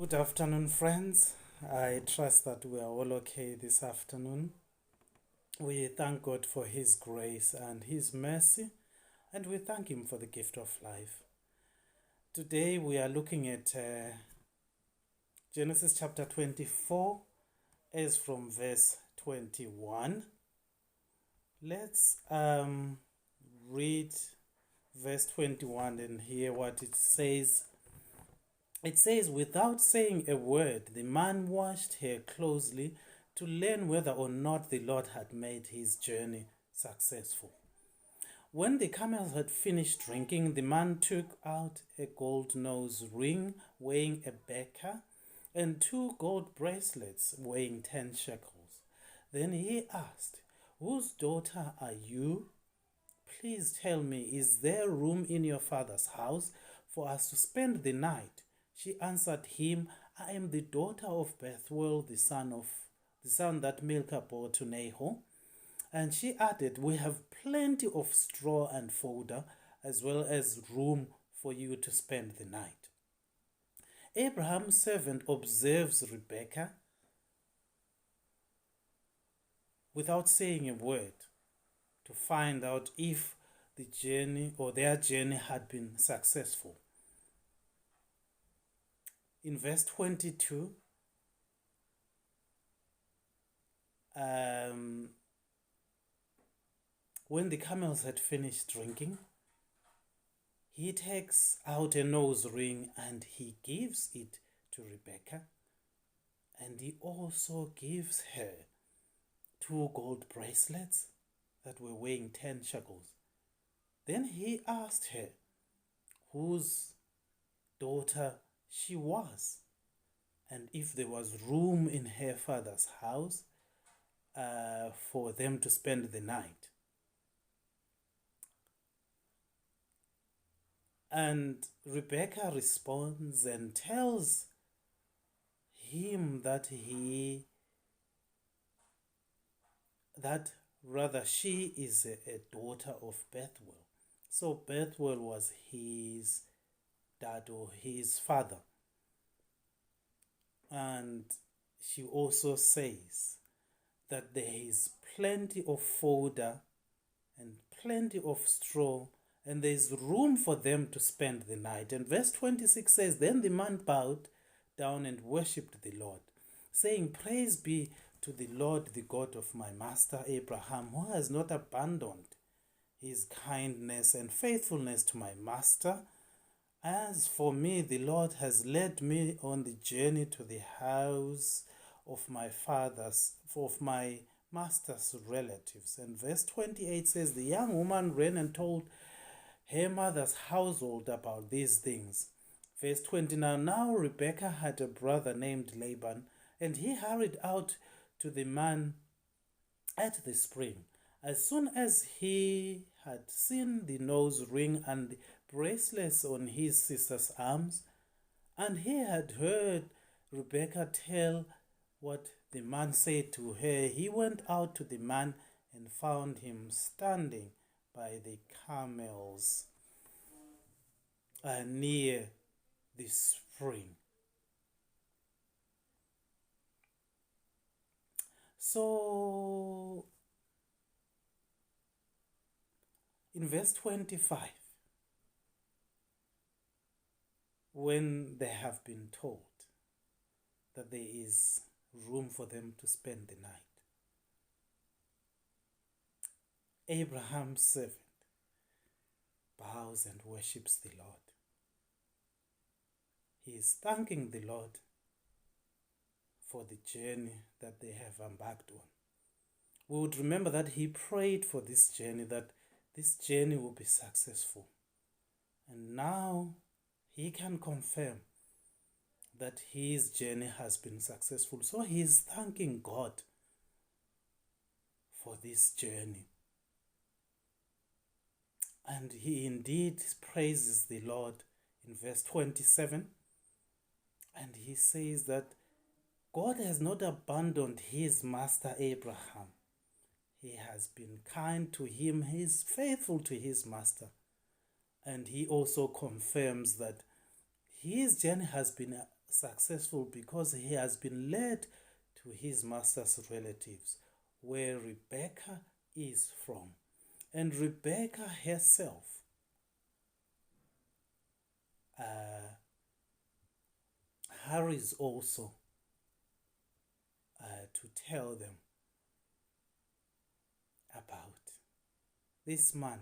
Good afternoon, friends. I trust that we are all okay this afternoon. We thank God for His grace and His mercy, and we thank Him for the gift of life. Today we are looking at Genesis chapter 24, as from verse 21. Let's read verse 21 and hear what it says. It says, without saying a word, the man watched her closely to learn whether or not the Lord had made his journey successful. When the camels had finished drinking, the man took out a gold nose ring weighing a becker and 2 gold bracelets weighing 10 shekels. Then he asked, whose daughter are you? Please tell me, is there room in your father's house for us to spend the night? She answered him, I am the daughter of Bethuel, the son that Milcah bore to Nahor. And she added, we have plenty of straw and fodder, as well as room for you to spend the night. Abraham's servant observes Rebekah without saying a word to find out if the journey or their journey had been successful. In verse 22, when the camels had finished drinking, he takes out a nose ring and he gives it to Rebekah, and he also gives her 2 gold bracelets that were weighing 10 shekels. Then he asked her whose daughter she was, and if there was room in her father's house for them to spend the night. And Rebekah responds and tells him that she is a daughter of Bethuel. So Bethuel was his dad or his father. And she also says that there is plenty of fodder and plenty of straw, and there is room for them to spend the night. And verse 26 says, then the man bowed down and worshipped the Lord, saying, praise be to the Lord, the God of my master Abraham, who has not abandoned his kindness and faithfulness to my master. As for me, the Lord has led me on the journey to the house of my master's relatives. And verse 28 says, the young woman ran and told her mother's household about these things. Verse 29, now Rebekah had a brother named Laban, and he hurried out to the man at the spring. As soon as he had seen the nose ring and the bracelets on his sister's arms, and he had heard Rebekah tell what the man said to her, he went out to the man and found him standing by the camels near the spring. So in verse 25, when they have been told that there is room for them to spend the night, Abraham's servant bows and worships the Lord. He is thanking the Lord for the journey that they have embarked on. We would remember that he prayed for this journey, that this journey will be successful. And now he can confirm that his journey has been successful. So he is thanking God for this journey. And he indeed praises the Lord in verse 27. And he says that God has not abandoned his master Abraham. He has been kind to him. He is faithful to his master. And he also confirms that his journey has been successful because he has been led to his master's relatives, where Rebekah is from. And Rebekah herself hurries also to tell them about this man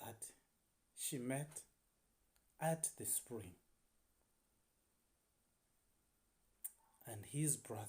that she met at the spring and his brother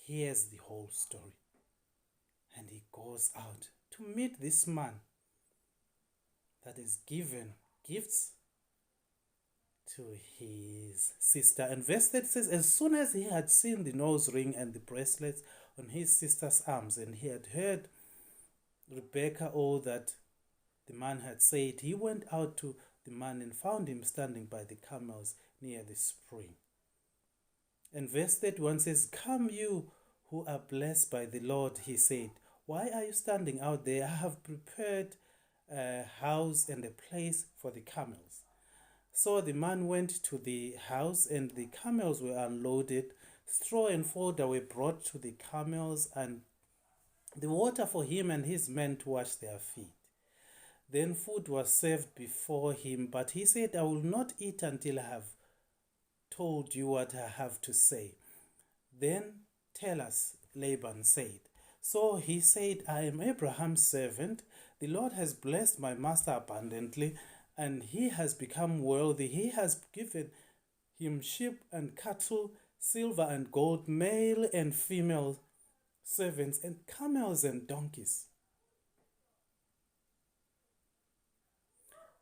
hears the whole story, and he goes out to meet this man that is given gifts to his sister. And verse 30 says, as soon as he had seen the nose ring and the bracelets on his sister's arms, and he had heard Rebekah all that the man had said, he went out to the man and found him standing by the camels near the spring. And verse 31 says, come you who are blessed by the Lord, he said, why are you standing out there? I have prepared a house and a place for the camels. So the man went to the house, and the camels were unloaded. Straw and fodder were brought to the camels, and the water for him and his men to wash their feet. Then food was served before him, but he said, I will not eat until I have told you what I have to say. Then tell us, Laban said. So he said, I am Abraham's servant. The Lord has blessed my master abundantly, and he has become wealthy. He has given him sheep and cattle, silver and gold, male and female servants, and camels and donkeys.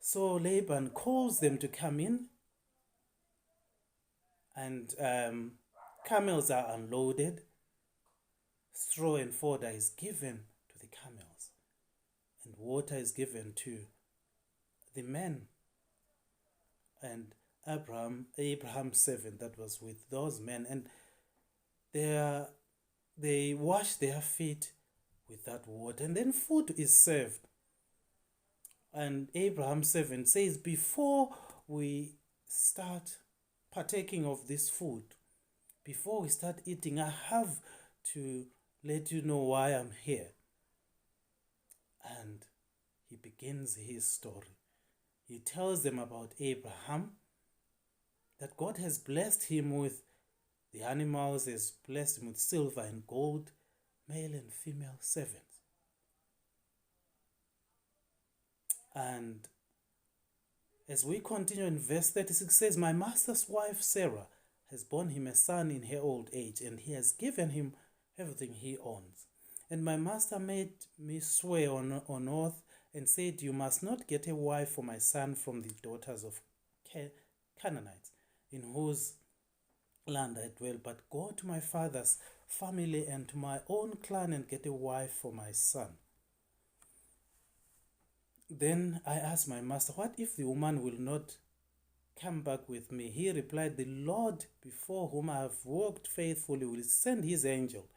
So Laban calls them to come in, and camels are unloaded. Straw and fodder is given to the camels, and water is given to the men. And Abraham's servant that was with those men, and they wash their feet with that water, and then food is served. And Abraham's servant says, before we start partaking of this food, before we start eating, I have to let you know why I'm here. And he begins his story. He tells them about Abraham, that God has blessed him with the animals, has blessed him with silver and gold, male and female servants. And as we continue in verse 36, says, my master's wife Sarah has borne him a son in her old age, and he has given him everything he owns. And my master made me swear on oath and said, you must not get a wife for my son from the daughters of Canaanites, in whose land I dwell, but go to my father's family and to my own clan and get a wife for my son. Then I asked my master, what if the woman will not come back with me? He replied, the Lord before whom I have walked faithfully will send his angel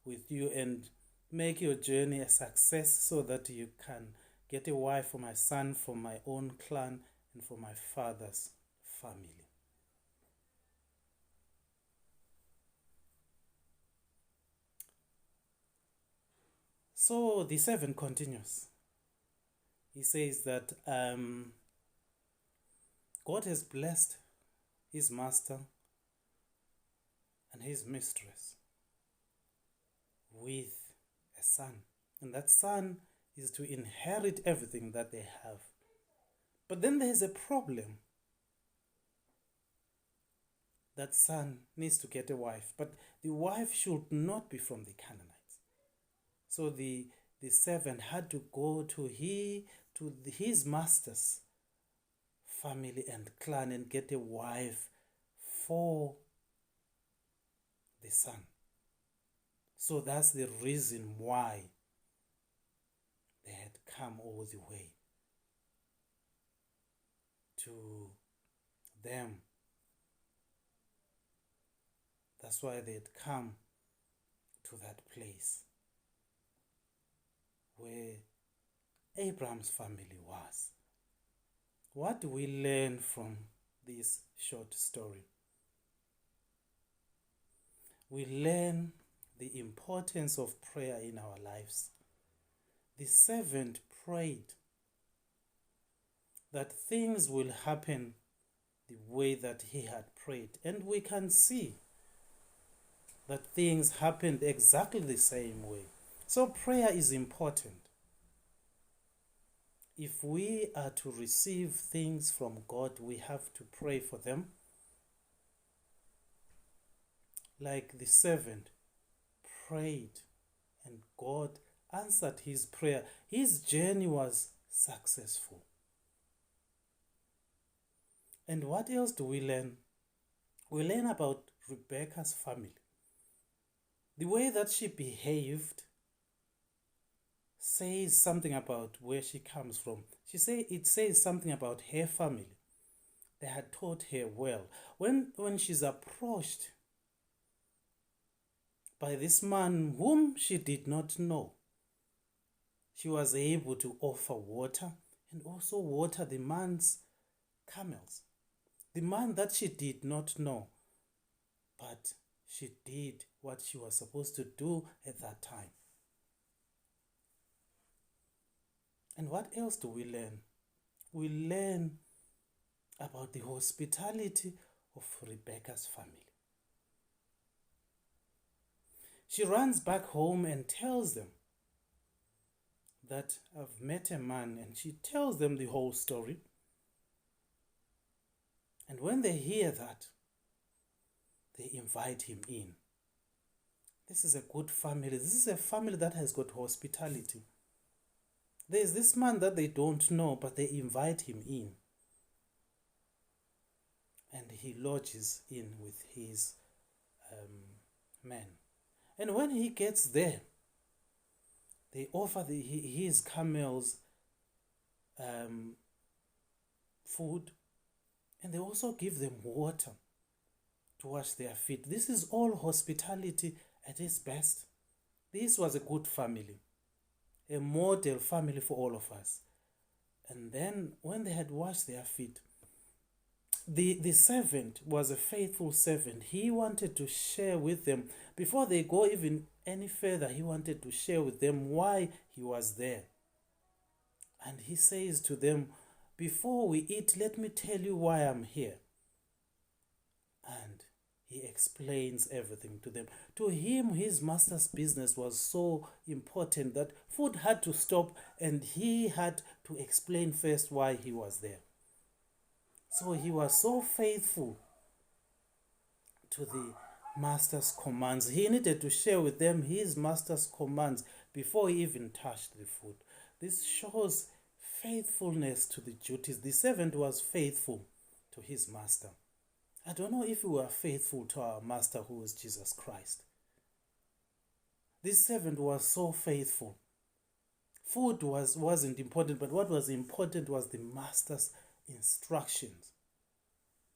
with you and make your journey a success, so that you can get a wife for my son from my own clan and for my father's family. So the servant continues. He says that God has blessed his master and his mistress with a son. And that son is to inherit everything that they have. But then there's a problem. That son needs to get a wife, but the wife should not be from the Canaanites. So the servant had to go to his master's family and clan and get a wife for the son. So that's the reason why they had come all the way to them. That's why they had come to that place where Abraham's family was. What do we learn from this short story? We learn the importance of prayer in our lives. The servant prayed that things will happen the way that he had prayed. And we can see that things happened exactly the same way. So prayer is important. If we are to receive things from God, we have to pray for them. Like the servant prayed and God answered his prayer. His journey was successful. And what else do we learn? We learn about Rebekah's family. The way that she behaved says something about where she comes from. It says something about her family. They had taught her well. When she's approached by this man whom she did not know, she was able to offer water and also water the man's camels. The man that she did not know, but she did what she was supposed to do at that time. And what else do we learn? We learn about the hospitality of Rebekah's family. She runs back home and tells them that I've met a man, and she tells them the whole story. And when they hear that, they invite him in. This is a good family. This is a family that has got hospitality. There's this man that they don't know, but they invite him in. And he lodges in with his men. And when he gets there, they offer his camels food, and they also give them water to wash their feet. This is all hospitality at its best. This was a good family, a model family for all of us. And then when they had washed their feet, the servant was a faithful servant. He wanted to share with them, before they go even any further, he wanted to share with them why he was there. And he says to them, before we eat, let me tell you why I'm here. And he explains everything to them. To him, his master's business was so important that food had to stop, and he had to explain first why he was there. So he was so faithful to the master's commands. He needed to share with them his master's commands before he even touched the food. This shows faithfulness to the duties. The servant was faithful to his master. I don't know if we are faithful to our master, who is Jesus Christ. This servant was so faithful. Food wasn't important, but what was important was the master's instructions.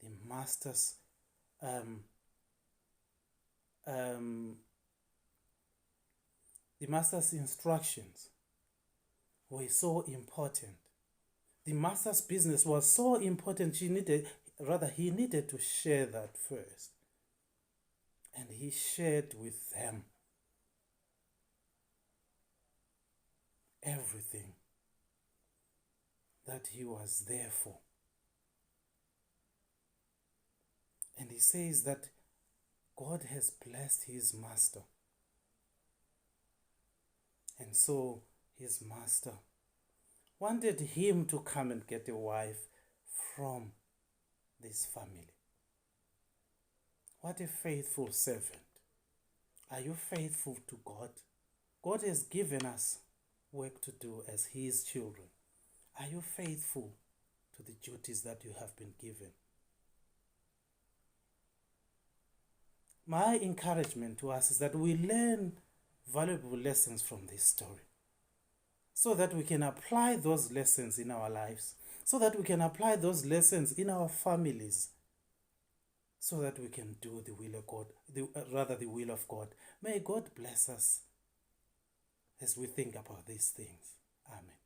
The master's instructions were so important. The master's business was so important. He needed to share that first. And he shared with them everything that he was there for. And he says that God has blessed his master. And so his master wanted him to come and get a wife from this family. What a faithful servant. Are you faithful to God? God has given us work to do as his children. Are you faithful to the duties that you have been given? My encouragement to us is that we learn valuable lessons from this story, so that we can apply those lessons in our lives, so that we can apply those lessons in our families, so that we can do the will of God, the will of God. May God bless us as we think about these things. Amen.